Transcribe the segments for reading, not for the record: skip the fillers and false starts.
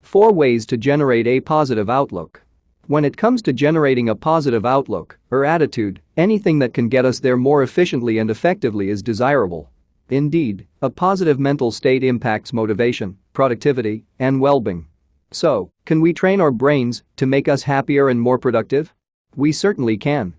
4 ways to generate a positive outlook. When it comes to generating a positive outlook or attitude, anything that can get us there more efficiently and effectively is desirable. Indeed, a positive mental state impacts motivation, productivity, and well-being. So, can we train our brains to make us happier and more productive? We certainly can.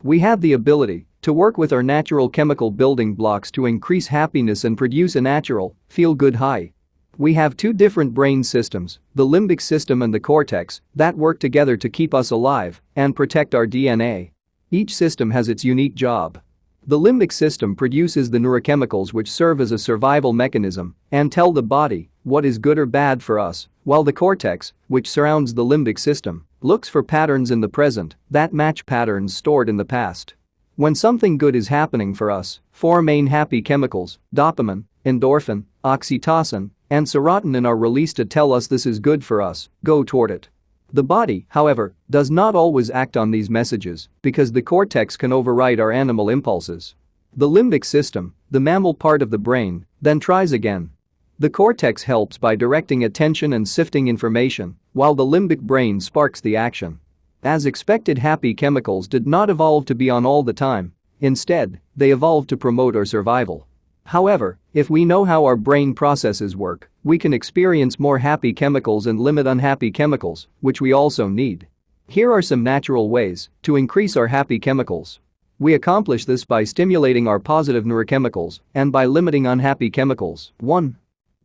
We have the ability to work with our natural chemical building blocks to increase happiness and produce a natural, feel-good high. We have 2 different brain systems, the limbic system and the cortex, that work together to keep us alive and protect our DNA. Each system has its unique job. The limbic system produces the neurochemicals which serve as a survival mechanism and tell the body what is good or bad for us, while the cortex, which surrounds the limbic system, looks for patterns in the present that match patterns stored in the past. When something good is happening for us, 4 main happy chemicals, dopamine, endorphin, oxytocin, and serotonin are released to tell us this is good for us, go toward it. The body, however, does not always act on these messages because the cortex can override our animal impulses. The limbic system, the mammal part of the brain, then tries again. The cortex helps by directing attention and sifting information, while the limbic brain sparks the action. As expected, happy chemicals did not evolve to be on all the time. Instead, they evolved to promote our survival. However, if we know how our brain processes work, we can experience more happy chemicals and limit unhappy chemicals, which we also need. Here are some natural ways to increase our happy chemicals. We accomplish this by stimulating our positive neurochemicals and by limiting unhappy chemicals. 1.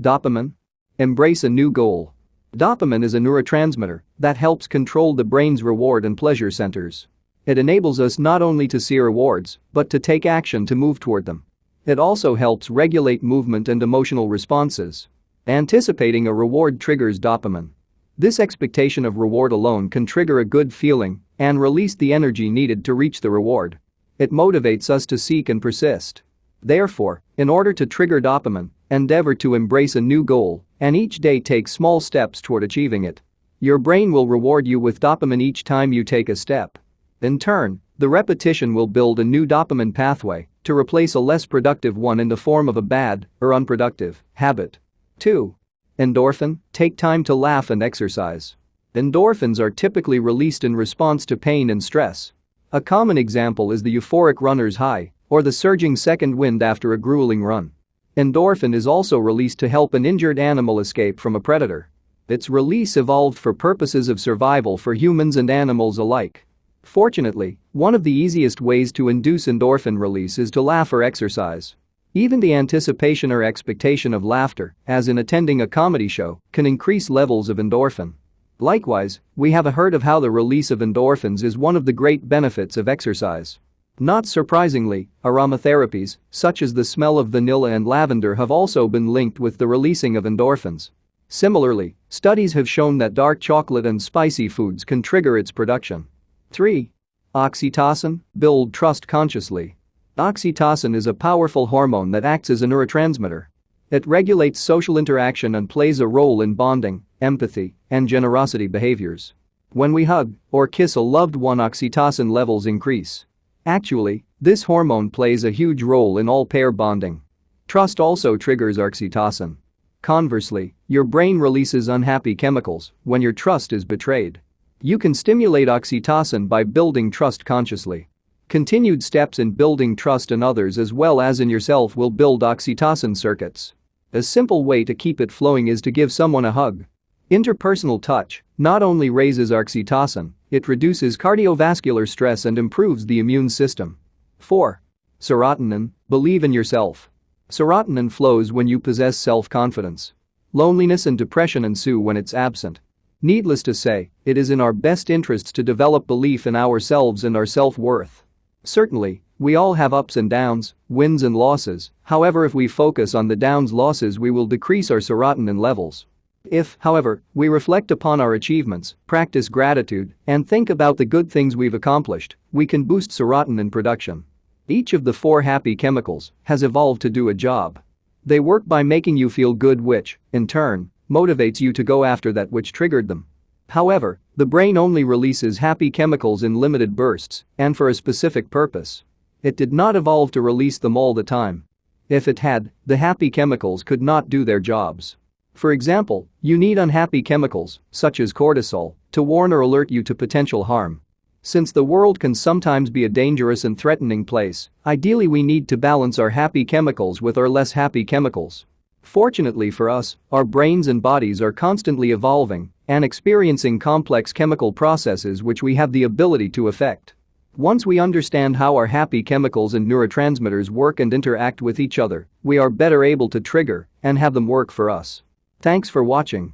Dopamine. Embrace a new goal. Dopamine is a neurotransmitter that helps control the brain's reward and pleasure centers. It enables us not only to see rewards, but to take action to move toward them. It also helps regulate movement and emotional responses. Anticipating a reward triggers dopamine. This expectation of reward alone can trigger a good feeling and release the energy needed to reach the reward. It motivates us to seek and persist. Therefore, in order to trigger dopamine, endeavor to embrace a new goal and each day take small steps toward achieving it. Your brain will reward you with dopamine each time you take a step. In turn, the repetition will build a new dopamine pathway to replace a less productive one in the form of a bad or unproductive habit. 2. Endorphin. Take time to laugh and exercise. Endorphins are typically released in response to pain and stress. A common example is the euphoric runner's high or the surging second wind after a grueling run. Endorphin is also released to help an injured animal escape from a predator. Its release evolved for purposes of survival for humans and animals alike. Fortunately, one of the easiest ways to induce endorphin release is to laugh or exercise. Even the anticipation or expectation of laughter, as in attending a comedy show, can increase levels of endorphin. Likewise, we have heard of how the release of endorphins is one of the great benefits of exercise. Not surprisingly, aromatherapies, such as the smell of vanilla and lavender, have also been linked with the releasing of endorphins. Similarly, studies have shown that dark chocolate and spicy foods can trigger its production. 3. Oxytocin. Build trust consciously. Oxytocin is a powerful hormone that acts as a neurotransmitter. It regulates social interaction and plays a role in bonding, empathy, and generosity behaviors. When we hug or kiss a loved one, oxytocin levels increase. Actually, this hormone plays a huge role in all pair bonding. Trust also triggers oxytocin. Conversely, your brain releases unhappy chemicals when your trust is betrayed. You can stimulate oxytocin by building trust consciously. Continued steps in building trust in others as well as in yourself will build oxytocin circuits. A simple way to keep it flowing is to give someone a hug. Interpersonal touch not only raises oxytocin, it reduces cardiovascular stress and improves the immune system. 4. Serotonin. Believe in yourself. Serotonin flows when you possess self-confidence. Loneliness and depression ensue when it's absent. Needless to say, it is in our best interests to develop belief in ourselves and our self-worth. Certainly, we all have ups and downs, wins and losses. However, if we focus on the downs losses, we will decrease our serotonin levels. If, however, we reflect upon our achievements, practice gratitude, and think about the good things we've accomplished, we can boost serotonin production. Each of the 4 happy chemicals has evolved to do a job. They work by making you feel good, which, in turn, motivates you to go after that which triggered them. However, the brain only releases happy chemicals in limited bursts and for a specific purpose. It did not evolve to release them all the time. If it had, the happy chemicals could not do their jobs. For example, you need unhappy chemicals, such as cortisol, to warn or alert you to potential harm. Since the world can sometimes be a dangerous and threatening place, ideally we need to balance our happy chemicals with our less happy chemicals. Fortunately for us, our brains and bodies are constantly evolving and experiencing complex chemical processes which we have the ability to affect. Once we understand how our happy chemicals and neurotransmitters work and interact with each other, we are better able to trigger and have them work for us. Thanks for watching.